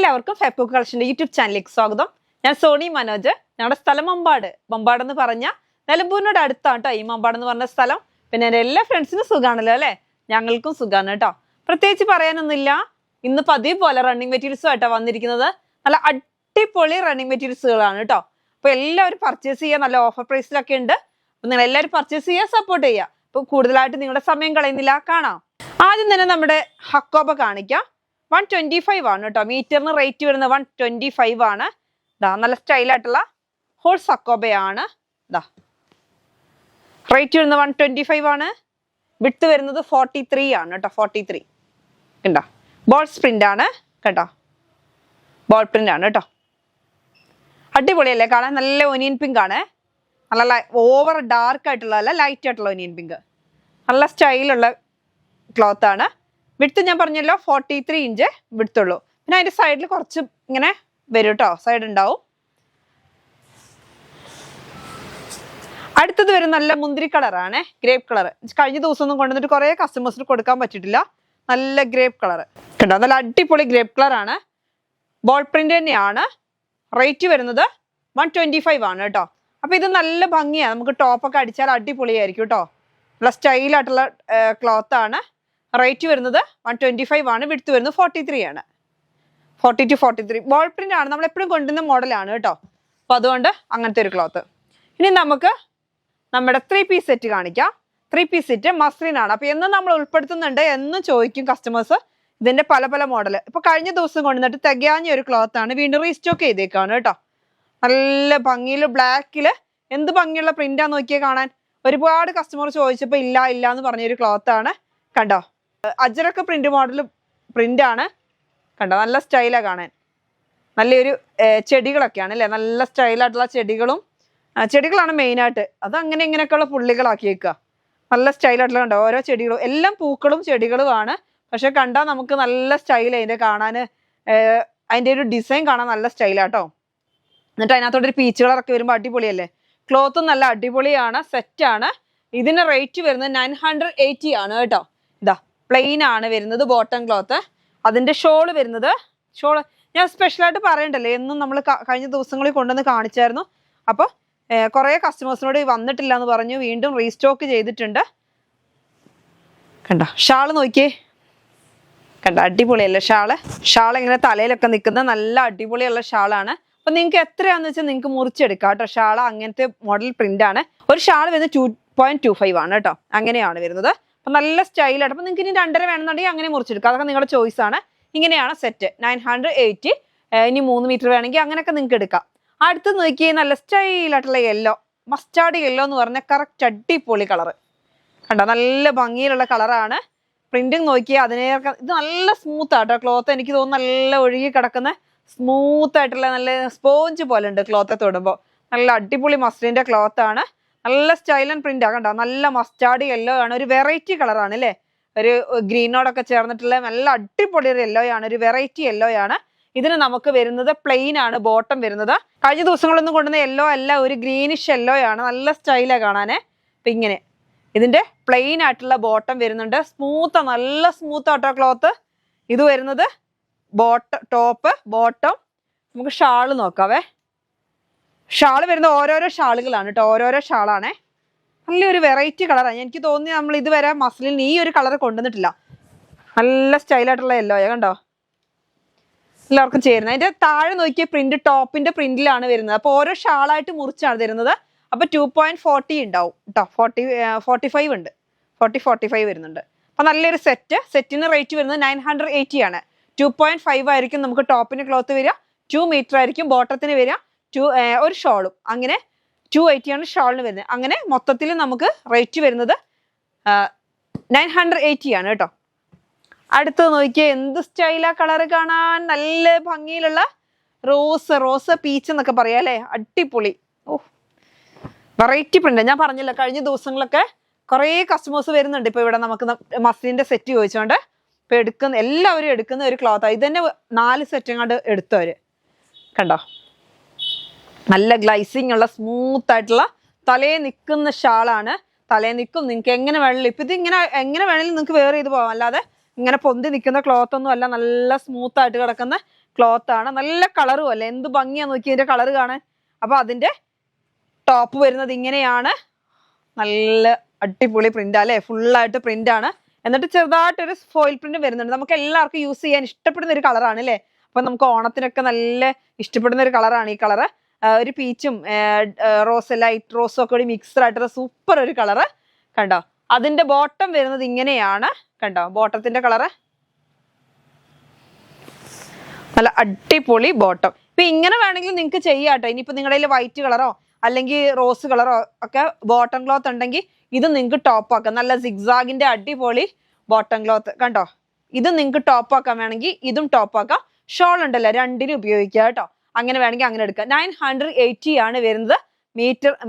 എല്ലാവർക്കും ഫെബ്രുവരി കളക്ഷന്റെ യൂട്യൂബ് ചാനലിലേക്ക് സ്വാഗതം. ഞാൻ സോണി മനോജ്. ഞങ്ങളുടെ സ്ഥലം മമ്പാട്. മമ്പാട് എന്ന് പറഞ്ഞാൽ നിലമ്പൂരിനോട് അടുത്താണ് കേട്ടോ ഈ മമ്പാട് എന്ന് പറഞ്ഞ സ്ഥലം. പിന്നെ എൻ്റെ എല്ലാ ഫ്രണ്ട്സിനും സുഖമാണല്ലോ അല്ലേ? ഞങ്ങൾക്കും സുഖമാണ് കേട്ടോ. പ്രത്യേകിച്ച് പറയാനൊന്നുമില്ല. ഇന്ന് പതിവ് പോലെ റണ്ണിങ് മെറ്റീരിയൽസുമായിട്ടാണ് വന്നിരിക്കുന്നത്. നല്ല അടിപൊളി റണ്ണിങ് മെറ്റീരിയൽസുകളാണ് കേട്ടോ. അപ്പോൾ എല്ലാവരും പർച്ചേസ് ചെയ്യുക. നല്ല ഓഫർ പ്രൈസിലൊക്കെ ഉണ്ട്. അപ്പോൾ നിങ്ങൾ എല്ലാവരും പർച്ചേസ് ചെയ്യുക, സപ്പോർട്ട് ചെയ്യുക. അപ്പോൾ കൂടുതലായിട്ട് നിങ്ങളുടെ സമയം കളയുന്നില്ല, കാണാം. ആദ്യം തന്നെ നമ്മുടെ ഹക്കോബ കാണിക്കാം. 125 ആണ് കേട്ടോ. മീറ്ററിന് റേറ്റ് വരുന്നത് 125 ആണ്. ഇതാ നല്ല സ്റ്റൈലായിട്ടുള്ള ഹോൾസ് ഹക്കോബയാണ്. ഇതാ റേറ്റ് വരുന്നത് 125 ആണ്. വിട്ട് വരുന്നത് 43 ആണ് കേട്ടോ. 43 കണ്ടോ. ബോൾസ് പ്രിന്റ് ആണ് കേട്ടോ. ബോൾ പ്രിന്റ് ആണ് കേട്ടോ. അടിപൊളിയല്ലേ കാണാൻ? നല്ല ഒനിയൻ പിങ്ക് ആണ്. നല്ല ഓവർ ഡാർക്ക് ആയിട്ടുള്ള അല്ല, ലൈറ്റ് ആയിട്ടുള്ള ഒനിയൻ പിങ്ക്. നല്ല സ്റ്റൈലുള്ള ക്ലോത്ത് ആണ്. വിഡ്ത്ത് ഞാൻ പറഞ്ഞല്ലോ 43 ഇഞ്ച് വിഡ്ത്തുള്ളൂ. പിന്നെ അതിന്റെ സൈഡിൽ കുറച്ച് ഇങ്ങനെ വരും കേട്ടോ, സൈഡ് ഉണ്ടാവും. അടുത്തത് വരും നല്ല മുന്തിരി കളറാണ്, ഗ്രേപ്പ് കളർ. കഴിഞ്ഞ ദിവസം ഒന്നും കൊണ്ടുവന്നിട്ട് കുറെ കസ്റ്റമേഴ്സിന് കൊടുക്കാൻ പറ്റിയിട്ടില്ല. നല്ല ഗ്രേപ്പ് കളർ കണ്ടോ, നല്ല അടിപൊളി ഗ്രേപ്പ് കളറാണ്. ബോൾ പ്രിന്റ് തന്നെയാണ്. റേറ്റ് വരുന്നത് 125 ആണ് കേട്ടോ. അപ്പൊ ഇത് നല്ല ഭംഗിയാണ്. നമുക്ക് ടോപ്പൊക്കെ അടിച്ചാൽ അടിപൊളിയായിരിക്കും കേട്ടോ. നല്ല സ്റ്റൈലായിട്ടുള്ള ക്ലോത്ത് ആണ്. റേറ്റ് വരുന്നത് 125 ആണ്. വിഡ്ത്ത് വരുന്നത് 43 ആണ്. 40 to 43 ബോൾ പ്രിന്റ് ആണ്. നമ്മൾ എപ്പോഴും കൊണ്ടുവന്ന മോഡലാണ് കേട്ടോ. അപ്പൊ അതുകൊണ്ട് അങ്ങനത്തെ ഒരു ക്ലോത്ത്. ഇനി നമുക്ക് നമ്മുടെ 3 പീസ് സെറ്റ് കാണിക്കാം. 3 പീസ് സെറ്റ് മസ്ലിൻ ആണ്. അപ്പൊ എന്നും നമ്മൾ ഉൾപ്പെടുത്തുന്നുണ്ട്, എന്നും ചോദിക്കും കസ്റ്റമേഴ്സ് ഇതിന്റെ പല പല മോഡൽ. ഇപ്പൊ കഴിഞ്ഞ ദിവസം കൊണ്ടുവന്നിട്ട് തികയാഞ്ഞ ഒരു ക്ലോത്ത് ആണ്. വീണ്ടും റീസ്റ്റോക്ക് ചെയ്തേക്കാണ് കേട്ടോ. നല്ല ഭംഗിയിൽ ബ്ലാക്കില് എന്ത് ഭംഗിയുള്ള പ്രിന്റാന്ന് നോക്കിയാൽ കാണാൻ. ഒരുപാട് കസ്റ്റമർ ചോദിച്ചപ്പോ ഇല്ല ഇല്ല എന്ന് പറഞ്ഞൊരു ക്ലോത്ത് ആണ് കണ്ടോ. അജറൊക്കെ പ്രിന്റ് മോഡൽ പ്രിന്റ് ആണ് കണ്ടോ. നല്ല സ്റ്റൈലാണ് കാണാൻ. നല്ലൊരു ചെടികളൊക്കെയാണ് അല്ലേ, നല്ല സ്റ്റൈലായിട്ടുള്ള ചെടികളാണ് മെയിനായിട്ട്. അത് അങ്ങനെ ഇങ്ങനെയൊക്കെയുള്ള പുള്ളികളാക്കി വെക്കുക. നല്ല സ്റ്റൈലായിട്ടുള്ള കണ്ടോ. ഓരോ ചെടികളും എല്ലാം പൂക്കളും ചെടികളുമാണ്. പക്ഷെ കണ്ടാൽ നമുക്ക് നല്ല സ്റ്റൈൽ അതിന്റെ കാണാൻ. അതിന്റെ ഒരു ഡിസൈൻ കാണാൻ നല്ല സ്റ്റൈലാട്ടോ. എന്നിട്ട് അതിനകത്തോടെ ഒരു പീച്ച് കളറൊക്കെ വരുമ്പോൾ അടിപൊളിയല്ലേ. ക്ലോത്തും നല്ല അടിപൊളിയാണ്, സെറ്റാണ്. ഇതിന് റേറ്റ് വരുന്നത് 980 ആണ് കേട്ടോ. ഇതാ പ്ലെയിൻ ആണ് വരുന്നത് ബോട്ടം ക്ലോത്ത്. അതിന്റെ ഷോള് വരുന്നത്, ഷോള് ഞാൻ സ്പെഷ്യലായിട്ട് പറയണ്ടല്ലേ, എന്നും നമ്മൾ കഴിഞ്ഞ ദിവസങ്ങളിൽ കൊണ്ടുവന്ന് കാണിച്ചായിരുന്നു. അപ്പോൾ കുറേ കസ്റ്റമേഴ്സിനോട് വന്നിട്ടില്ല എന്ന് പറഞ്ഞു, വീണ്ടും റീസ്റ്റോക്ക് ചെയ്തിട്ടുണ്ട്. കണ്ട ഷാള് നോക്കിയേ, കണ്ട അടിപൊളിയല്ലേ ഷാള് ഇങ്ങനെ തലയിലൊക്കെ നിൽക്കുന്ന നല്ല അടിപൊളിയുള്ള ഷാളാണ്. അപ്പൊ നിങ്ങൾക്ക് എത്രയാന്ന് വെച്ചാൽ നിങ്ങൾക്ക് മുറിച്ചെടുക്കാം കേട്ടോ. ഷാള അങ്ങനത്തെ മോഡൽ പ്രിന്റ് ആണ്. ഒരു ഷാൾ വരുന്നത് 2.25 ആണ് കേട്ടോ. അങ്ങനെയാണ് വരുന്നത്. അപ്പൊ നല്ല സ്റ്റൈലായിട്ട്. അപ്പൊ നിങ്ങൾക്ക് ഇനി 2.5 വേണമെന്നുണ്ടെങ്കിൽ അങ്ങനെ മുറിച്ചെടുക്കാം. അതൊക്കെ നിങ്ങളുടെ ചോയ്സ് ആണ്. ഇങ്ങനെയാണ് സെറ്റ് 980. ഇനി 3 മീറ്റർ വേണമെങ്കിൽ അങ്ങനെയൊക്കെ നിങ്ങൾക്ക് എടുക്കാം. അടുത്ത് നോക്കിയേ, നല്ല സ്റ്റൈലായിട്ടുള്ള യെല്ലോ, മസ്റ്റാർഡ് യെല്ലോ എന്ന് പറഞ്ഞ കറക്റ്റ് അടിപൊളി കളറ് കണ്ടോ. നല്ല ഭംഗിയിലുള്ള കളറാണ്. പ്രിന്റിങ് നോക്കിയാൽ അതിനേക്കാൾ ഇത് നല്ല സ്മൂത്ത് ആട്ടോ ക്ലോത്ത്. എനിക്ക് തോന്നുന്നു നല്ല ഒഴുകി കിടക്കുന്ന സ്മൂത്ത് ആയിട്ടുള്ള നല്ല സ്പോഞ്ച് പോലെ ഉണ്ട് ക്ലോത്തെ തൊടുമ്പോൾ. നല്ല അടിപൊളി മസ്ലിന്റെ ക്ലോത്ത് ആണ്. നല്ല സ്റ്റൈൽ ആൻഡ് പ്രിന്റ് കണ്ടോ. നല്ല മസ്റ്റാർഡ് യെല്ലോ ആണ്. ഒരു വെറൈറ്റി കളറാണ് അല്ലേ, ഒരു ഗ്രീനോടൊക്കെ ചേർന്നിട്ടുള്ള നല്ല അടിപൊളി ഒരു യെല്ലോ ആണ്. ഒരു വെറൈറ്റി യെല്ലോ ആണ്. ഇതിന് നമുക്ക് വരുന്നത് പ്ലെയിൻ ആണ് ബോട്ടം വരുന്നത്. കഴിഞ്ഞ ദിവസങ്ങളൊന്നും കൊണ്ടുവന്ന യെല്ലോ അല്ല, ഒരു ഗ്രീനിഷ് യെല്ലോ ആണ്. നല്ല സ്റ്റൈലാണ് കാണാനേ. അപ്പൊ ഇങ്ങനെ ഇതിന്റെ പ്ലെയിൻ ആയിട്ടുള്ള ബോട്ടം വരുന്നുണ്ട്. സ്മൂത്ത്, നല്ല സ്മൂത്ത് ആട്ടോ ക്ലോത്ത്. ഇത് വരുന്നത് ടോപ്പ് ബോട്ടം. നമുക്ക് ഷാള് നോക്കാവേ. ഷാള് വരുന്ന ഓരോരോ ഷാളുകളാണ് കേട്ടോ. ഓരോരോ ഷാളാണേ. നല്ലൊരു വെറൈറ്റി കളറാണ്. എനിക്ക് തോന്നി നമ്മൾ ഇതുവരെ മസ്ലിൻ ഈ ഒരു കളർ കൊണ്ടുവന്നിട്ടില്ല. നല്ല സ്റ്റൈലായിട്ടുള്ള യെല്ലോ കണ്ടോ. എല്ലാവർക്കും ചേരുന്നത്. അതിന്റെ താഴെ നോക്കിയ പ്രിന്റ് ടോപ്പിന്റെ പ്രിന്റിലാണ് വരുന്നത്. അപ്പൊ ഓരോ ഷാളായിട്ട് മുറിച്ചാണ് തരുന്നത്. അപ്പൊ 2.40 ഉണ്ടാവും കേട്ടോ. 45 ഉണ്ട്. 45 വരുന്നുണ്ട്. അപ്പൊ നല്ലൊരു സെറ്റിന് റേറ്റ് വരുന്നത് 980 ആണ്. 2.5 ആയിരിക്കും നമുക്ക് ടോപ്പിന് ക്ലോത്ത് വരിക. 2 മീറ്റർ ആയിരിക്കും ബോട്ടത്തിന് വരിക. ഒരു ഷോളും അങ്ങനെ 280 ആണ് ഷോളിന് വരുന്നത്. അങ്ങനെ മൊത്തത്തിൽ നമുക്ക് റേറ്റ് വരുന്നത് 980 ആണ് കേട്ടോ. അടുത്തത് നോക്കിയാൽ എന്ത് സ്റ്റൈലാ കളറ് കാണാൻ. നല്ല ഭംഗിയിലുള്ള റോസ് പീച്ച് എന്നൊക്കെ പറയാം അല്ലേ. അടിപൊളി. Variety print. ഞാൻ പറഞ്ഞില്ല കഴിഞ്ഞ ദിവസങ്ങളൊക്കെ കുറേ കസ്റ്റമേഴ്സ് വരുന്നുണ്ട്. ഇപ്പൊ ഇവിടെ നമുക്ക് മസ്ലിന്റെ സെറ്റ് ചോദിച്ചോണ്ട് ഇപ്പൊ എല്ലാവരും എടുക്കുന്ന ഒരു ക്ലോത്ത്. ഇത് തന്നെ 4 സെറ്റും കണ്ട് എടുത്തവര് കണ്ടോ. നല്ല ഗ്ലൈസിങ് ഉള്ള സ്മൂത്ത് ആയിട്ടുള്ള തലയെ നിൽക്കുന്ന ഷാളാണ്. തലയെ നിൽക്കും. നിങ്ങൾക്ക് എങ്ങനെ വേണമെങ്കിലും ഇപ്പൊ ഇത് ഇങ്ങനെ എങ്ങനെ വേണമെങ്കിലും നിങ്ങൾക്ക് വേറെ ചെയ്ത് പോകാം. അല്ലാതെ ഇങ്ങനെ പൊന്തി നിൽക്കുന്ന ക്ലോത്ത് ഒന്നും അല്ല. നല്ല സ്മൂത്ത് ആയിട്ട് കിടക്കുന്ന ക്ലോത്ത് ആണ്. നല്ല കളറും അല്ലേ, എന്ത് ഭംഗിയാ നോക്കി ഇതിന്റെ കളർ കാണാൻ. അപ്പൊ അതിന്റെ ടോപ്പ് വരുന്നത് ഇങ്ങനെയാണ്. നല്ല അടിപൊളി പ്രിന്റ് അല്ലേ, ഫുള്ളായിട്ട് പ്രിന്റ് ആണ്. എന്നിട്ട് ചെറുതായിട്ടൊരു ഫോയിൽ പ്രിന്റ് വരുന്നുണ്ട്. നമുക്ക് എല്ലാവർക്കും യൂസ് ചെയ്യാൻ ഇഷ്ടപ്പെടുന്ന ഒരു കളറാണ് അല്ലേ. അപ്പൊ നമുക്ക് ഓണത്തിനൊക്കെ നല്ല ഇഷ്ടപ്പെടുന്ന ഒരു കളറാണ് ഈ കളറ്. ഒരു പീച്ചും റോസ്, ലൈറ്റ് റോസും ഒക്കെ കൂടി മിക്സ്ഡ് ആയിട്ടുള്ള സൂപ്പർ ഒരു കളറ്. കണ്ടോ, അതിന്റെ ബോട്ടം വരുന്നത് ഇങ്ങനെയാണ്. കണ്ടോ ബോട്ടത്തിന്റെ കളറ്, നല്ല അടിപൊളി ബോട്ടം. ഇപ്പൊ ഇങ്ങനെ വേണമെങ്കിൽ നിങ്ങൾക്ക് ചെയ്യാട്ടോ. ഇനിയിപ്പോ നിങ്ങളുടെ കയ്യിൽ വൈറ്റ് കളറോ അല്ലെങ്കിൽ റോസ് കളറോ ഒക്കെ ബോട്ടം ക്ലോത്ത് ഉണ്ടെങ്കിൽ ഇത് നിങ്ങൾക്ക് ടോപ്പ് ആക്കാം. നല്ല സിഗ്സാഗിന്റെ അടിപൊളി ബോട്ടം ക്ലോത്ത് കണ്ടോ. ഇത് നിങ്ങൾക്ക് ടോപ്പ് ആക്കാൻ വേണമെങ്കിൽ ഇതും ടോപ്പ് ആക്കാം. ഷോൾ ഉണ്ടല്ലോ, രണ്ടിനും ഉപയോഗിക്കുക കേട്ടോ. അങ്ങനെ വേണമെങ്കിൽ അങ്ങനെ എടുക്കാം. 980 ആണ് വരുന്നത്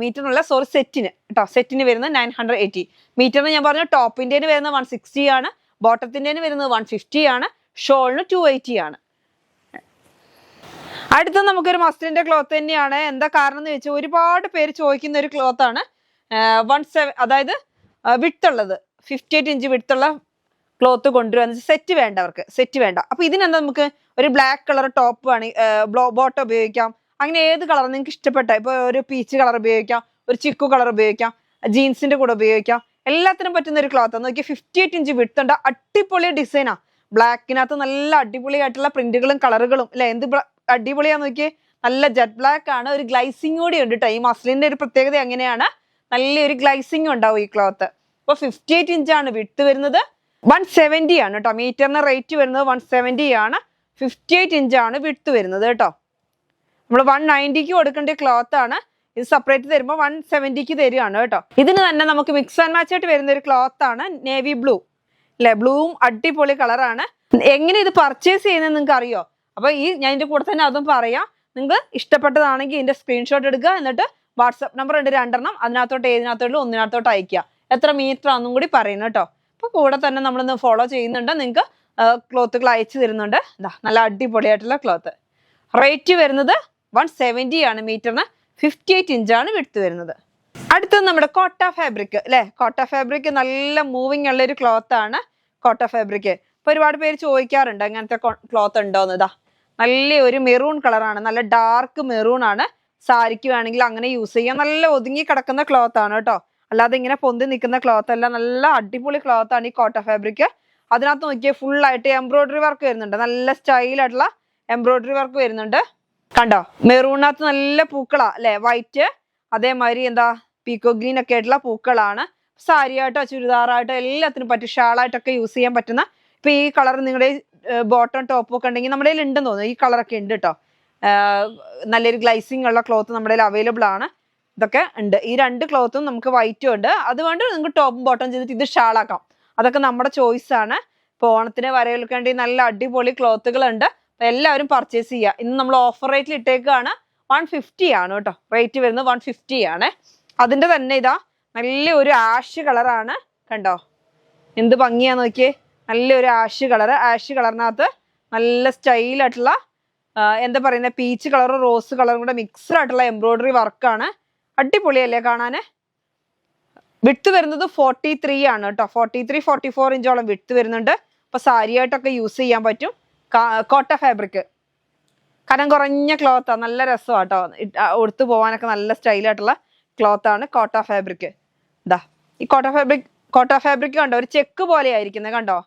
മീറ്ററിനുള്ള സെറ്റിന് കേട്ടോ. സെറ്റിന് വരുന്നത് 980 മീറ്ററിന്. ഞാൻ പറഞ്ഞു ടോപ്പിന്റെ വരുന്നത് 160 ആണ്, ബോട്ടത്തിന്റെ വരുന്നത് 150 ആണ്, ഷോളിന് 280 ആണ്. അടുത്ത നമുക്കൊരു മസ്ലിന്റെ ക്ലോത്ത് തന്നെയാണ്. എന്താ കാരണം എന്ന് വെച്ചാൽ ഒരുപാട് പേര് ചോദിക്കുന്ന ഒരു ക്ലോത്ത് ആണ്. അതായത് വിട്ടുള്ളത് 58 ഇഞ്ച് വിട്ടുള്ള ക്ലോത്ത് കൊണ്ടുവരുന്ന സെറ്റ് വേണ്ടവർക്ക്, സെറ്റ് വേണ്ട. അപ്പൊ ഇതിനെന്താ നമുക്ക് ഒരു ബ്ലാക്ക് കളർ ടോപ്പ് ആണ്, ബോട്ടം ഉപയോഗിക്കാം. അങ്ങനെ ഏത് കളർ നിങ്ങൾക്ക് ഇഷ്ടപ്പെട്ട, ഇപ്പൊ ഒരു പീച്ച് കളർ ഉപയോഗിക്കാം, ഒരു ചിക്കു കളർ ഉപയോഗിക്കാം, ജീൻസിന്റെ കൂടെ ഉപയോഗിക്കാം. എല്ലാത്തിനും പറ്റുന്ന ഒരു ക്ലോത്ത്. നോക്കി 58 ഇഞ്ച് വിട്ടുണ്ട്, അടിപൊളി ഡിസൈനാ. ബ്ലാക്കിനകത്ത് നല്ല അടിപൊളിയായിട്ടുള്ള പ്രിന്റുകളും കളറുകളും അല്ലെ, എന്ത് അടിപൊളിയാന്ന് നോക്കിയേ. നല്ല ജെറ്റ് ബ്ലാക്ക് ആണ്, ഒരു ഗ്ലൈസിങ് കൂടി ഉണ്ട് കേട്ടോ. ഈ മസ്ലിന്റെ ഒരു പ്രത്യേകത എങ്ങനെയാണ്, നല്ലൊരു ഗ്ലൈസിങ് ഉണ്ടാവും ഈ ക്ലോത്ത്. അപ്പൊ 58 ഇഞ്ചാണ് വിട്ട് വരുന്നത്. 170 ആണ് കേട്ടോ മീറ്ററിന് റേറ്റ് വരുന്നത്. 170 ആണ്. 58 ഇഞ്ചാണ് വിട്ട് വരുന്നത് കേട്ടോ. നമ്മൾ 190ക്ക് കൊടുക്കേണ്ട ക്ലോത്ത് ആണ്. ഇത് സെപ്പറേറ്റ് തരുമ്പോൾ 170ക്ക് തരികയാണ് കേട്ടോ. ഇതിന് തന്നെ നമുക്ക് മിക്സ് ആൻഡ് മാച്ച് ആയിട്ട് വരുന്ന ഒരു ക്ലോത്ത് ആണ് നേവി ബ്ലൂ അല്ലെ. ബ്ലൂവും അടിപൊളി കളറാണ്. എങ്ങനെ ഇത് പർച്ചേസ് ചെയ്യുന്നത് നിങ്ങൾക്ക് അറിയോ? അപ്പൊ ഞാൻ ഇതിന്റെ കൂടെ തന്നെ അതും പറയാം. നിങ്ങൾക്ക് ഇഷ്ടപ്പെട്ടതാണെങ്കിൽ ഇതിന്റെ സ്ക്രീൻഷോട്ട് എടുക്കുക, എന്നിട്ട് വാട്സ്ആപ്പ് നമ്പർ ഉണ്ട് 2 അതിനകത്തോട്ട് ഏതിനകത്തോട്ട് ഒന്നിനകത്തോട്ട് അയക്കുക. എത്ര മീറ്റർ ആണെന്നും കൂടി പറയുന്നു കേട്ടോ. അപ്പൊ കൂടെ തന്നെ നമ്മളൊന്ന് ഫോളോ ചെയ്യുന്നുണ്ട്, നിങ്ങൾക്ക് ക്ലോത്തുകൾ അയച്ചു തരുന്നുണ്ട്. നല്ല അടിപൊളിയായിട്ടുള്ള ക്ലോത്ത്. റേറ്റ് വരുന്നത് 170 ആണ് മീറ്ററിന്. 58 ഇഞ്ചാണ് വിട്ട് വരുന്നത്. അടുത്തത് നമ്മുടെ കോട്ട ഫാബ്രിക് അല്ലെ. കോട്ട ഫാബ്രിക് നല്ല മൂവിങ് ഉള്ള ഒരു ക്ലോത്ത് ആണ് കോട്ട ഫാബ്രിക്. ഇപ്പൊ ഒരുപാട് പേര് ചോദിക്കാറുണ്ട് അങ്ങനത്തെ ക്ലോത്ത് ഉണ്ടോന്ന്. നല്ല ഒരു മെറൂൺ കളറാണ്, നല്ല ഡാർക്ക് മെറൂൺ ആണ്. സാരിക്ക് വേണമെങ്കിൽ അങ്ങനെ യൂസ് ചെയ്യാം. നല്ല ഒതുങ്ങി കിടക്കുന്ന ക്ലോത്ത് ആണ് കേട്ടോ, അല്ലാതെ ഇങ്ങനെ പൊന്തി നിൽക്കുന്ന ക്ലോത്ത് അല്ല. നല്ല അടിപൊളി ക്ലോത്ത് ആണ് ഈ കോട്ട ഫാബ്രിക്. അതിനകത്ത് നോക്കിയാൽ ഫുൾ ആയിട്ട് എംബ്രോയിഡറി വർക്ക് വരുന്നുണ്ട്. നല്ല സ്റ്റൈലായിട്ടുള്ള എംബ്രോയിഡറി വർക്ക് വരുന്നുണ്ട്. കണ്ടോ, മെറൂണിനകത്ത് നല്ല പൂക്കളാ അല്ലെ, വൈറ്റ്. അതേമാതിരി പീക്കോ ഗ്രീൻ ഒക്കെ ആയിട്ടുള്ള പൂക്കളാണ്. സാരിയായിട്ടോ ചുരിദാറായിട്ടോ എല്ലാത്തിനും പറ്റും. ഷാളായിട്ടൊക്കെ യൂസ് ചെയ്യാൻ പറ്റുന്ന. ഇപ്പൊ ഈ കളർ നിങ്ങളുടെ ബോട്ടം ടോപ്പ് ഒക്കെ ഉണ്ടെങ്കിൽ നമ്മുടെ കയ്യിൽ ഉണ്ടെന്ന് തോന്നുന്നു. ഈ കളറൊക്കെ ഉണ്ട് കേട്ടോ. നല്ലൊരു ഗ്ലൈസിങ് ഉള്ള ക്ലോത്ത് നമ്മുടെ കയ്യിൽ അവൈലബിൾ ആണ്. ഇതൊക്കെ ഉണ്ട്. ഈ 2 ക്ലോത്തും നമുക്ക് വൈറ്റും ഉണ്ട്. അതുകൊണ്ട് നിങ്ങൾക്ക് ടോപ്പും ബോട്ടം ചെയ്തിട്ട് ഇത് ഷാളാക്കാം. അതൊക്കെ നമ്മുടെ ചോയ്സ് ആണ്. ഇപ്പോൾ ഓണത്തിന് വരവേൽക്കേണ്ടി നല്ല അടിപൊളി ക്ലോത്തുകൾ ഉണ്ട്. അപ്പൊ എല്ലാവരും പർച്ചേസ് ചെയ്യുക. ഇന്ന് നമ്മൾ ഓഫർ റേറ്റിൽ ഇട്ടേക്കാണ്. 150 ആണ് കേട്ടോ റേറ്റ് വരുന്നത്. 150 ആണ്. അതിന്റെ തന്നെ നല്ല ഒരു ആഷ് കളറാണ്. കണ്ടോ എന്ത് ഭംഗിയാ നോക്കിയേ. നല്ലൊരു ആഷ് കളർ. ആഷ് കളറിനകത്ത് നല്ല സ്റ്റൈലായിട്ടുള്ള എന്താ പറയുന്നത്, പീച്ച് കളറും റോസ് കളറും കൂടെ മിക്സ്ഡ് ആയിട്ടുള്ള എംബ്രോയിഡറി വർക്കാണ്. അടിപൊളിയല്ലേ കാണാന്. വിട്ട് വരുന്നത് 43 ആണ് കേട്ടോ. 43-44 ഇഞ്ചോളം വിട്ട് വരുന്നുണ്ട്. അപ്പൊ സാരിയായിട്ടൊക്കെ യൂസ് ചെയ്യാൻ പറ്റും. കോട്ട ഫാബ്രിക് കനം കുറഞ്ഞ ക്ലോത്താ, നല്ല രസമാണ് കേട്ടോ. ഉടുത്തു പോകാനൊക്കെ നല്ല സ്റ്റൈലായിട്ടുള്ള ക്ലോത്ത് ആണ് കോട്ട ഫാബ്രിക്. ഈ കോട്ട ഫാബ്രിക് കണ്ടോ, ഒരു ചെക്ക് പോലെ ആയിരിക്കുന്നത് കണ്ടോ.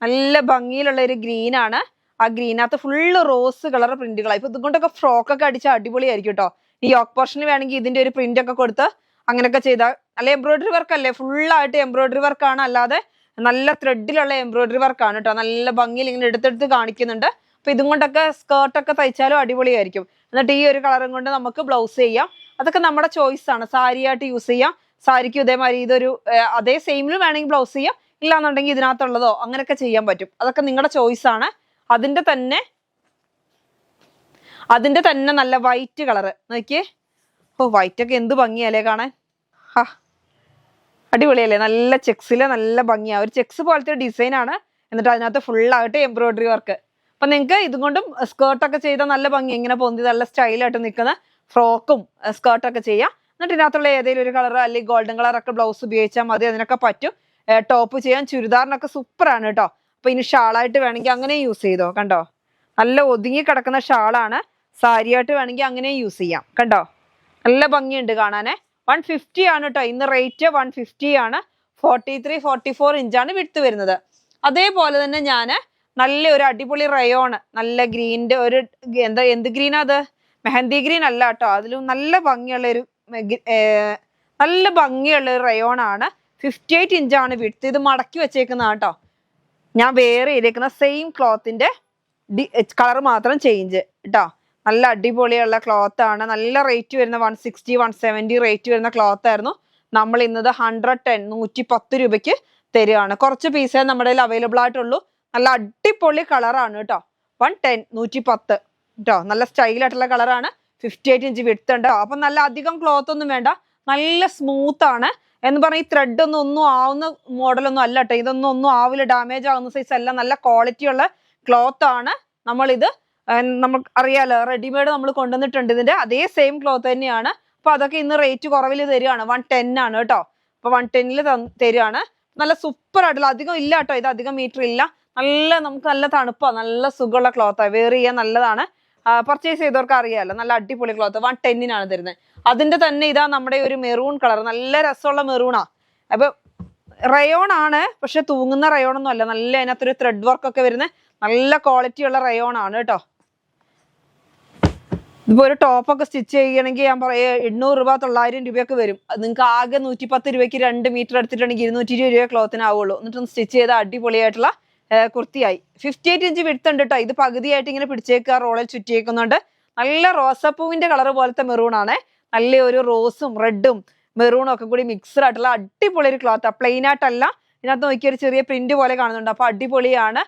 നല്ല ഭംഗിയിലുള്ള ഒരു ഗ്രീൻ ആണ്. ആ ഗ്രീനകത്ത് ഫുള്ള് റോസ് കളർ പ്രിന്റുകളാണ്. ഇപ്പൊ ഇതുകൊണ്ടൊക്കെ ഫ്രോക്കൊക്കെ അടിച്ചാൽ അടിപൊളിയായിരിക്കും കേട്ടോ. ഈ യോക്ക് പോർഷന് വേണമെങ്കിൽ ഇതിന്റെ ഒരു പ്രിന്റ് ഒക്കെ കൊടുത്ത് അങ്ങനെയൊക്കെ ചെയ്താൽ. അല്ലെ എംബ്രോയിഡറി വർക്ക് അല്ലേ, ഫുള്ളായിട്ട് എംബ്രോയിഡറി വർക്കാണ്. അല്ലാതെ നല്ല ത്രെഡിലുള്ള എംബ്രോയിഡറി വർക്കാണ് കേട്ടോ. നല്ല ഭംഗിയിൽ ഇങ്ങനെ എടുത്തെടുത്ത് കാണിക്കുന്നുണ്ട്. അപ്പൊ ഇതും കൊണ്ടൊക്കെ സ്കേർട്ടൊക്കെ തയ്ച്ചാലും അടിപൊളിയായിരിക്കും. എന്നിട്ട് ഈ ഒരു കളറും കൊണ്ട് നമുക്ക് ബ്ലൗസ് ചെയ്യാം. അതൊക്കെ നമ്മുടെ ചോയ്സ് ആണ്. സാരിയായിട്ട് യൂസ് ചെയ്യാം. സാരിക്കും ഇതേമാതിരി ഇതൊരു അതേ സെയിമിലും വേണമെങ്കിൽ ബ്ലൗസ് ചെയ്യാം. ഇല്ലാന്നുണ്ടെങ്കിൽ ഇതിനകത്തുള്ളതോ അങ്ങനെയൊക്കെ ചെയ്യാൻ പറ്റും. അതൊക്കെ നിങ്ങളുടെ ചോയ്സ് ആണ്. അതിന്റെ തന്നെ നല്ല വൈറ്റ് കളറ് നോക്കിയേ. വൈറ്റ് ഒക്കെ എന്ത് ഭംഗിയല്ലേ കാണാൻ. അടിപൊളിയല്ലേ. നല്ല ചെക്സില് നല്ല ഭംഗിയാ. ഒരു ചെക്സ് പോലത്തെ ഡിസൈൻ ആണ്. എന്നിട്ട് അതിനകത്ത് ഫുള്ളായിട്ട് എംബ്രോയിഡറി വർക്ക്. അപ്പൊ നിങ്ങൾക്ക് ഇതുകൊണ്ടും സ്കേർട്ടൊക്കെ ചെയ്താൽ നല്ല ഭംഗി. ഇങ്ങനെ പൊന്തി നല്ല സ്റ്റൈലായിട്ട് നിൽക്കുന്ന ഫ്രോക്കും സ്കേർട്ടൊക്കെ ചെയ്യാം. എന്നിട്ട് ഇതിനകത്തുള്ള ഏതെങ്കിലും ഒരു കളർ അല്ലെങ്കിൽ ഗോൾഡൻ കളറൊക്കെ ബ്ലൗസ് ഉപയോഗിച്ചാൽ മതി. അതിനൊക്കെ പറ്റും. ടോപ്പ് ചെയ്യാൻ ചുരിദാറിനൊക്കെ സൂപ്പറാണ് കേട്ടോ. അപ്പൊ ഇനി ഷാളായിട്ട് വേണമെങ്കിൽ അങ്ങനെ യൂസ് ചെയ്തോ. കണ്ടോ നല്ല ഒതുങ്ങി കിടക്കുന്ന ഷാളാണ്. സാരിയായിട്ട് വേണമെങ്കിൽ അങ്ങനെ യൂസ് ചെയ്യാം. കണ്ടോ, നല്ല ഭംഗിയുണ്ട് കാണാനേ. 150 ആണ് കേട്ടോ ഇന്ന് റേറ്റ്. 150 ആണ്. 43-44 ഇഞ്ചാണ് വിഡ്ത്ത് വരുന്നത്. അതേപോലെ തന്നെ ഞാൻ നല്ല ഒരു അടിപൊളി റയോണ്, നല്ല ഗ്രീനിന്റെ ഒരു എന്ത് ഗ്രീനാ അത്? മെഹന്തി ഗ്രീൻ അല്ല കേട്ടോ, അതിലും നല്ല ഭംഗിയുള്ള ഒരു റയോൺ ആണ്. 58 ഇഞ്ചാണ് വിഡ്ത്ത്. ഇത് മടക്കി വെച്ചേക്കുന്ന കേട്ടോ. ഞാൻ വേറെ ചെയ്തേക്കുന്ന സെയിം ക്ലോത്തിന്റെ കളർ മാത്രം ചേഞ്ച് കേട്ടോ. നല്ല അടിപൊളിയുള്ള ക്ലോത്ത് ആണ്. നല്ല റേറ്റ് വരുന്ന 160-170 റേറ്റ് വരുന്ന ക്ലോത്ത് ആയിരുന്നു. നമ്മൾ ഇന്നത് 110 രൂപയ്ക്ക് തരികയാണ്. കുറച്ച് പീസേ നമ്മുടെ കയ്യിൽ അവൈലബിൾ ആയിട്ടുള്ളൂ. നല്ല അടിപൊളി കളറാണ് കേട്ടോ. 110 കേട്ടോ. നല്ല സ്റ്റൈലായിട്ടുള്ള കളറാണ്. 58 ഇഞ്ച് വിഡ്ത്ത് ഉണ്ട്. അപ്പൊ നല്ല അധികം ക്ലോത്ത് ഒന്നും വേണ്ട, നല്ല സ്മൂത്ത് ആണ്. എന്ന് പറഞ്ഞ ഈ ത്രെഡ് ഒന്നും ആവുന്ന മോഡലൊന്നും അല്ല കേട്ടോ. ഒന്നും ആവില്ല, ഡാമേജ് ആവുന്ന സൈസ് അല്ല. നല്ല ക്വാളിറ്റി ഉള്ള ക്ലോത്ത് ആണ്. നമ്മളിത് നമുക്ക് അറിയാലോ, റെഡിമെയ്ഡ് നമ്മൾ കൊണ്ടുവന്നിട്ടുണ്ട്. ഇതിന്റെ അതേ സെയിം ക്ലോത്ത് തന്നെയാണ്. അപ്പൊ അതൊക്കെ ഇന്ന് റേറ്റ് കുറവിൽ തരികയാണ്. 110 ആണ് കേട്ടോ. അപ്പൊ 110 തരികയാണ്. നല്ല സൂപ്പർ ആയിട്ടുള്ള, അധികം ഇല്ല കേട്ടോ, ഇത് അധികം മീറ്റർ ഇല്ല. നമുക്ക് നല്ല തണുപ്പാ, നല്ല സുഖമുള്ള ക്ലോത്താണ്. വെയർ ചെയ്യാൻ നല്ലതാണ്. പർച്ചേസ് ചെയ്തവർക്ക് അറിയാമല്ലോ, നല്ല അടിപൊളി ക്ലോത്ത്. 110 തരുന്നത്. അതിന്റെ തന്നെ ഇതാ നമ്മുടെ ഒരു മെറൂൺ കളർ, നല്ല രസമുള്ള മെറൂണാ. അപ്പൊ റയോൺ ആണ്, പക്ഷെ തൂങ്ങുന്ന റയോൺ ഒന്നും അല്ല. നല്ല അതിനകത്തൊരു ത്രെഡ് വർക്ക് ഒക്കെ വരുന്ന നല്ല ക്വാളിറ്റി ഉള്ള റയോൺ ആണ് കേട്ടോ. ഇതിപ്പോ ഒരു ടോപ്പൊക്കെ സ്റ്റിച്ച് ചെയ്യണമെങ്കിൽ ഞാൻ പറയാം 800 രൂപ 900 രൂപയൊക്കെ വരും. നിങ്ങൾക്ക് ആകെ 110 രൂപയ്ക്ക് 2 മീറ്റർ എടുത്തിട്ടുണ്ടെങ്കിൽ 220 രൂപ ക്ലോത്തിനാവുള്ളൂ. എന്നിട്ടൊന്ന് സ്റ്റിച്ച് ചെയ്ത അടിപൊളിയായിട്ടുള്ള കുർത്തിയായി. 58 ഇഞ്ച് വിഡ്ത്ത് ഉണ്ട് കേട്ടോ. ഇത് പകുതിയായിട്ട് ഇങ്ങനെ പിടിച്ചേക്കുക, റോളിൽ ചുറ്റിയേക്കുന്നുണ്ട്. നല്ല റോസപ്പൂവിന്റെ കളർ പോലത്തെ മെറൂൺ ആണ്. നല്ല ഒരു റോസും റെഡും മെറൂണും ഒക്കെ കൂടി മിക്സ്ഡ് ആയിട്ടുള്ള അടിപൊളി ഒരു ക്ലോത്ത്. പ്ലെയിൻ ആയിട്ടല്ല, ഇതിനകത്ത് നോക്കിയ ഒരു ചെറിയ പ്രിന്റ് പോലെ കാണുന്നുണ്ട്. അപ്പൊ അടിപൊളിയാണ്.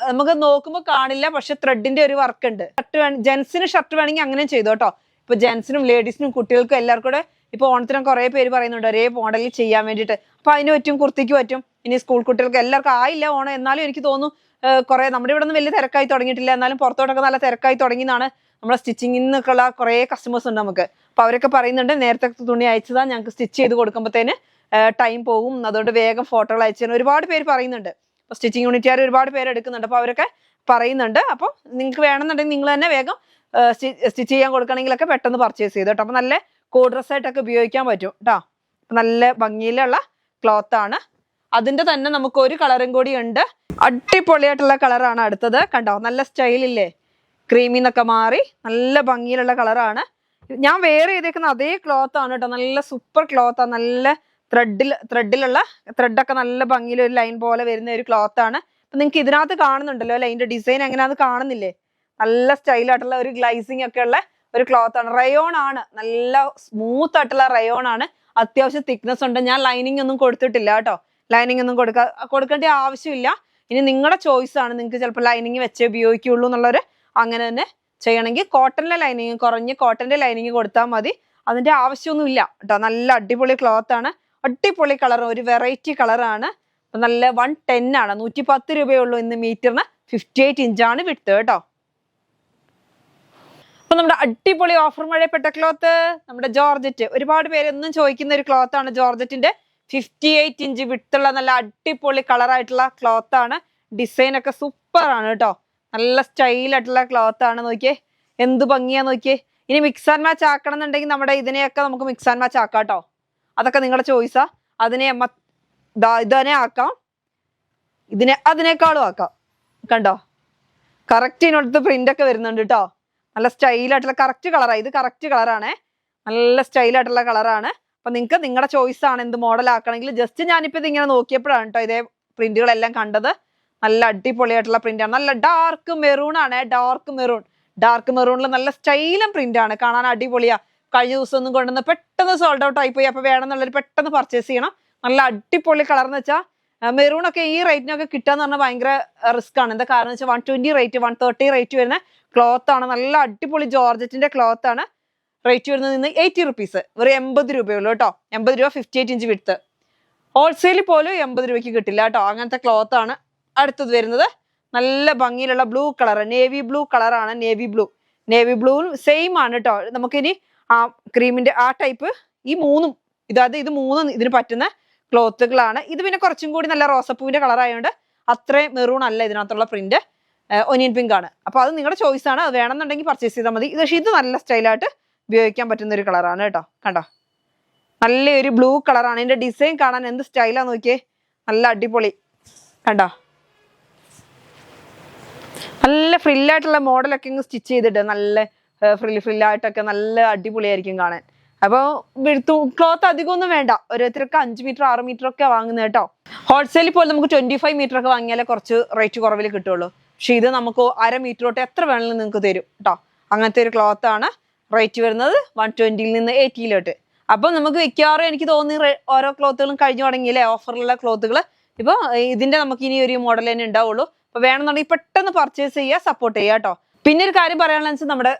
നമുക്ക് നോക്കുമ്പോൾ കാണില്ല, പക്ഷെ ത്രെഡിന്റെ ഒരു വർക്ക് ഉണ്ട്. ജെൻസിന് ഷർട്ട് വേണമെങ്കിൽ അങ്ങനെ ചെയ്തു കേട്ടോ. ഇപ്പൊ ജെൻസിനും ലേഡീസിനും കുട്ടികൾക്കും എല്ലാവർക്കും കൂടെ ഇപ്പൊ ഓണത്തിനും കുറെ പേര് പറയുന്നുണ്ട് ഒരേ മോഡലിൽ ചെയ്യാൻ വേണ്ടിയിട്ട്. അപ്പൊ അതിന് പറ്റും, കുർത്തിക്ക് പറ്റും. ഇനി സ്കൂൾ കുട്ടികൾക്ക് എല്ലാവർക്കും ആയില്ല ഓണം, എന്നാലും എനിക്ക് തോന്നുന്നു കുറെ നമ്മുടെ ഇവിടെ നിന്ന് വലിയ തിരക്കായി തുടങ്ങിയിട്ടില്ല, എന്നാലും പുറത്തോട്ടൊക്കെ നല്ല തിരക്കായി തുടങ്ങിയെന്നാണ്. നമ്മുടെ സ്റ്റിച്ചിങ്ങിൽ നിന്നൊക്കെയുള്ള കുറെ കസ്റ്റമേഴ്സ് ഉണ്ട് നമുക്ക്. അപ്പൊ അവരൊക്കെ പറയുന്നുണ്ട് നേരത്തെ തുണി അയച്ചതാ, ഞങ്ങൾക്ക് സ്റ്റിച്ച് ചെയ്ത് കൊടുക്കുമ്പോഴത്തേന് ടൈം പോകും, അതുകൊണ്ട് വേഗം ഫോട്ടോകൾ അയച്ചു തരാൻ ഒരുപാട് പേര് പറയുന്നുണ്ട്. അപ്പൊ സ്റ്റിച്ചിങ് യൂണിറ്റുകാർ ഒരുപാട് പേര് എടുക്കുന്നുണ്ട്. അപ്പൊ അവരൊക്കെ പറയുന്നുണ്ട്. അപ്പോൾ നിങ്ങൾക്ക് വേണമെന്നുണ്ടെങ്കിൽ നിങ്ങൾ തന്നെ വേഗം സ്റ്റിച്ച് ചെയ്യാൻ കൊടുക്കണമെങ്കിലൊക്കെ പെട്ടെന്ന് പർച്ചേസ് ചെയ്തു കേട്ടോ. അപ്പൊ നല്ല കോഡ് ഡ്രസ് ആയിട്ടൊക്കെ ഉപയോഗിക്കാൻ പറ്റും കേട്ടോ. നല്ല ഭംഗിയിലുള്ള ക്ലോത്ത് ആണ്. അതിന്റെ തന്നെ നമുക്ക് ഒരു കളറും കൂടി ഉണ്ട്. അടിപൊളിയായിട്ടുള്ള കളറാണ് അടുത്തത്. കണ്ടോ, നല്ല സ്റ്റൈലില്ലേ, ക്രീമിന്നൊക്കെ മാറി നല്ല ഭംഗിയിലുള്ള കളറാണ്. ഞാൻ വെയർ ചെയ്തേക്കുന്ന അതേ ക്ലോത്ത് ആണ് കേട്ടോ. നല്ല സൂപ്പർ ക്ലോത്താണ്. നല്ല ത്രെഡിലുള്ള ത്രെഡൊക്കെ നല്ല ഭംഗിയിൽ ഒരു ലൈൻ പോലെ വരുന്ന ഒരു ക്ലോത്ത് ആണ്. അപ്പൊ നിങ്ങൾക്ക് ഇതിനകത്ത് കാണുന്നുണ്ടല്ലോ ലൈനിന്റെ ഡിസൈൻ എങ്ങനെയാന്ന് കാണുന്നില്ലേ? നല്ല സ്റ്റൈലായിട്ടുള്ള ഒരു ഗ്ലൈസിങ് ഒക്കെ ഉള്ള ഒരു ക്ലോത്ത് ആണ്. റയോൺ ആണ്, നല്ല സ്മൂത്ത് ആയിട്ടുള്ള റയോൺ ആണ്. അത്യാവശ്യം തിക്നെസ് ഉണ്ട്. ഞാൻ ലൈനിങ് ഒന്നും കൊടുത്തിട്ടില്ല കേട്ടോ. ലൈനിങ് ഒന്നും കൊടുക്കേണ്ട ആവശ്യമില്ല. ഇനി നിങ്ങളുടെ ചോയ്സ് ആണ്. നിങ്ങൾക്ക് ചിലപ്പോൾ ലൈനിങ് വെച്ചേ ഉപയോഗിക്കുള്ളൂ എന്നുള്ളവര് അങ്ങനെ തന്നെ ചെയ്യണമെങ്കിൽ കോട്ടന്റെ ലൈനിങ്, കുറഞ്ഞ കോട്ടന്റെ ലൈനിങ് കൊടുത്താൽ മതി. അതിന്റെ ആവശ്യമൊന്നും ഇല്ല കേട്ടോ. നല്ല അടിപൊളി ക്ലോത്ത് ആണ്. അടിപൊളി കളർ, ഒരു വെറൈറ്റി കളറാണ്. നല്ല 110 ആണ്. 110 രൂപയുള്ളൂ ഇന്ന് മീറ്ററിന്. 58 ഇഞ്ചാണ് വിഡ്ത്ത് കേട്ടോ. അപ്പൊ നമ്മുടെ അടിപൊളി ഓഫർ മഴപ്പെട്ട ക്ലോത്ത്, നമ്മുടെ ജോർജറ്റ്. ഒരുപാട് പേര് എന്നും ചോദിക്കുന്ന ഒരു ക്ലോത്ത് ആണ് ജോർജറ്റിന്റെ. 58 ഇഞ്ച് വിഡ്ത്തുള്ള നല്ല അടിപൊളി കളറായിട്ടുള്ള ക്ലോത്ത് ആണ്. ഡിസൈൻ ഒക്കെ സൂപ്പർ ആണ് കേട്ടോ. നല്ല സ്റ്റൈലായിട്ടുള്ള ക്ലോത്ത് ആണ്. നോക്കിയേ എന്ത് ഭംഗിയാ നോക്കിയേ. ഇനി മിക്സ് ആൻഡ് മാച്ച് ആക്കണം എന്നുണ്ടെങ്കിൽ നമ്മുടെ ഇതിനെയൊക്കെ നമുക്ക് മിക്സ് ആൻഡ് മാച്ച് ആക്കാം കേട്ടോ. അതൊക്കെ നിങ്ങളുടെ ചോയ്സാ. ഇതിനെ ആക്കാം, അതിനേക്കാളും ആക്കാം. കണ്ടോ, കറക്റ്റ് ഇതിനടുത്ത് പ്രിന്റ് ഒക്കെ വരുന്നുണ്ട് കേട്ടോ. നല്ല സ്റ്റൈലായിട്ടുള്ള കറക്റ്റ് കളറാണ്. ഇത് കറക്റ്റ് കളറാണേ. നല്ല സ്റ്റൈലായിട്ടുള്ള കളറാണ്. അപ്പൊ നിങ്ങൾക്ക് നിങ്ങളുടെ ചോയ്സ് ആണ് എന്ത് മോഡൽ ആക്കണമെങ്കിൽ. ജസ്റ്റ് ഞാനിപ്പോ ഇത് ഇങ്ങനെ നോക്കിയപ്പോഴാണ് കേട്ടോ ഇതേ പ്രിന്റുകളെല്ലാം കണ്ടത്. നല്ല അടിപൊളിയായിട്ടുള്ള പ്രിന്റാണ്. നല്ല ഡാർക്ക് മെറൂൺ ആണ്. ഡാർക്ക് മെറൂണിൽ നല്ല സ്റ്റൈലും പ്രിന്റ് ആണ്. കാണാൻ അടിപൊളിയാ. കഴിഞ്ഞ ദിവസം ഒന്നും കൊണ്ടുവന്ന് പെട്ടെന്ന് സോൾഡ് ഔട്ട് ആയിപ്പോയി. അപ്പൊ വേണമെന്നുള്ളൊരു പെട്ടെന്ന് പർച്ചേസ് ചെയ്യണം. നല്ല അടിപൊളി കളർ എന്ന് വെച്ചാൽ മെറൂൺ ഒക്കെ ഈ റേറ്റിനൊക്കെ കിട്ടാന്ന് പറഞ്ഞാൽ ഭയങ്കര റിസ്ക് ആണ്. എന്താ കാരണം വെച്ചാൽ 120 റേറ്റ് 130 റേറ്റ് വരുന്ന ക്ലോത്ത് ആണ്. നല്ല അടിപൊളി ജോർജറ്റിന്റെ ക്ലോത്ത് ആണ്. റേറ്റ് വരുന്നത് നിന്ന് 80 റുപ്പീസ്, വെറും 80 രൂപയുള്ളൂ കേട്ടോ. 80 രൂപ, 58 ഇഞ്ച് വിഡ്ത്ത്. ഹോൾസെയിൽ പോലും 80 രൂപയ്ക്ക് കിട്ടില്ല കേട്ടോ. അങ്ങനത്തെ ക്ലോത്ത് ആണ് അടുത്തത് വരുന്നത്. നല്ല ഭംഗിയിലുള്ള ബ്ലൂ കളർ, നേവി ബ്ലൂ കളറാണ്. നേവി ബ്ലൂവും സെയിം ആണ് കേട്ടോ. നമുക്കിനി ആ ക്രീമിന്റെ ആ ടൈപ്പ് ഈ മൂന്നും ഇത് മൂന്നും ഇതിന് പറ്റുന്ന ക്ലോത്തുകളാണ്. ഇത് പിന്നെ കുറച്ചും കൂടി നല്ല റോസപ്പൂവിന്റെ കളർ ആയതുകൊണ്ട് അത്രയും മെറൂൺ അല്ല ഇതിനകത്തുള്ള പ്രിന്റ്. ഒനിയൻ പിങ്ക് ആണ്. അപ്പോൾ അത് നിങ്ങളുടെ ചോയ്സ് ആണ്, അത് വേണമെന്നുണ്ടെങ്കിൽ പർച്ചേസ് ചെയ്താൽ മതി. പക്ഷേ ഇത് നല്ല സ്റ്റൈലായിട്ട് ഉപയോഗിക്കാൻ പറ്റുന്ന ഒരു കളറാണ് കേട്ടോ. കണ്ടോ, നല്ലൊരു ബ്ലൂ കളറാണ്. ഇതിന്റെ ഡിസൈൻ കാണാൻ എന്ത് സ്റ്റൈലാന്ന് നോക്കിയേ, നല്ല അടിപൊളി. കണ്ടോ, നല്ല ഫ്രില്ലായിട്ടുള്ള മോഡലൊക്കെ ഇങ്ങ് സ്റ്റിച്ച് ചെയ്തിട്ട് നല്ല ഫ്രില്ലായിട്ടൊക്കെ നല്ല അടിപൊളിയായിരിക്കും കാണാൻ. അപ്പോൾ ക്ലോത്ത് അധികമൊന്നും വേണ്ട, ഓരോരുത്തർക്ക് 5 മീറ്റർ 6 മീറ്റർ ഒക്കെ വാങ്ങുന്നത് കേട്ടോ. ഹോൾസെയിൽ പോലെ നമുക്ക് 25 മീറ്റർ ഒക്കെ വാങ്ങിയാലേ കുറച്ച് റേറ്റ് കുറവിൽ കിട്ടുള്ളൂ. പക്ഷെ ഇത് നമുക്ക് 1/2 മീറ്റർ തൊട്ട് എത്ര വേണമെങ്കിലും നിങ്ങൾക്ക് തരും കേട്ടോ. അങ്ങനത്തെ ഒരു ക്ലോത്ത് ആണ്. റേറ്റ് വരുന്നത് 120 നിന്ന് 80 അപ്പം നമുക്ക് മിക്കവാറും എനിക്ക് തോന്നി ഓരോ ക്ലോത്തുകളും കഴിഞ്ഞു തുടങ്ങിയില്ലേ, ഓഫറിലുള്ള ക്ലോത്തുകൾ. ഇപ്പോൾ ഇതിന്റെ നമുക്ക് ഇനി ഒരു മോഡൽ തന്നെ ഉണ്ടാവുള്ളൂ. അപ്പൊ വേണമെന്നുണ്ടെങ്കിൽ പെട്ടെന്ന് പർച്ചേസ് ചെയ്യുക, സപ്പോർട്ട് ചെയ്യുക കേട്ടോ. പിന്നെ ഒരു കാര്യം പറയാനുള്ള വെച്ചാൽ നമ്മുടെ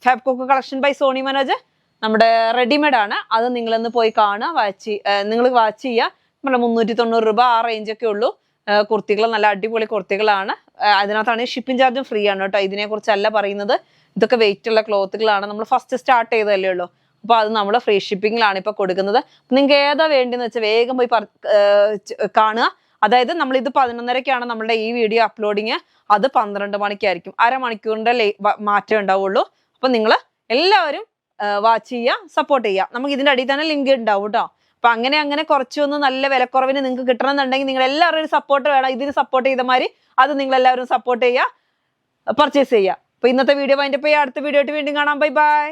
ഫാബ്കോക്ക് കളക്ഷൻ ബൈ സോണി മനോജ് നമ്മുടെ റെഡിമെയ്ഡ് ആണ്. അത് നിങ്ങളൊന്ന് പോയി കാണുക, നിങ്ങൾ വാച്ച് ചെയ്യുക. നമ്മുടെ 390 രൂപ ആ റേഞ്ചൊക്കെ ഉള്ളൂ. കുർത്തികൾ നല്ല അടിപൊളി കുർത്തികളാണ്. അതിനകത്താണ് ഷിപ്പിംഗ് ചാർജും ഫ്രീ ആണ് കേട്ടോ. ഇതിനെ കുറിച്ചല്ല പറയുന്നത്, ഇതൊക്കെ വെയിറ്റ് ഉള്ള ക്ലോത്തുകളാണ്. നമ്മൾ ഫസ്റ്റ് സ്റ്റാർട്ട് ചെയ്തതല്ലേ ഉള്ളൂ. അപ്പോൾ അത് നമ്മൾ ഫ്രീ ഷിപ്പിങ്ങിലാണ് ഇപ്പോൾ കൊടുക്കുന്നത്. നിങ്ങൾക്ക് ഏതാ വേണ്ടിയെന്ന് വെച്ചാൽ വേഗം പോയി കാണുക. അതായത് നമ്മളിത് 11:30-ക്കാണ് നമ്മുടെ ഈ വീഡിയോ അപ്ലോഡിങ്. അത് 12 മണിക്കായിരിക്കും. 1/2 മണിക്കൂറിന്റെ മാറ്റം ഉണ്ടാവുള്ളൂ. അപ്പം നിങ്ങൾ എല്ലാവരും വാച്ച് ചെയ്യുക, സപ്പോർട്ട് ചെയ്യുക. നമുക്ക് ഇതിന്റെ അടിയിൽ തന്നെ ലിങ്ക് ഉണ്ടാവും കേട്ടോ. അപ്പൊ അങ്ങനെ കുറച്ചൊന്ന് നല്ല വിലക്കുറവിന് നിങ്ങൾക്ക് കിട്ടണമെന്നുണ്ടെങ്കിൽ നിങ്ങൾ എല്ലാവരും സപ്പോർട്ട് വേണം. ഇതിന് സപ്പോർട്ട് ചെയ്ത മാതിരി അത് നിങ്ങൾ എല്ലാവരും സപ്പോർട്ട് ചെയ്യുക, പർച്ചേസ് ചെയ്യുക. അപ്പൊ ഇന്നത്തെ വീഡിയോ വൈൻഡപ്പ് ചെയ്യുക. അടുത്ത വീഡിയോ ആയിട്ട് വീണ്ടും കാണാം. Bye bye.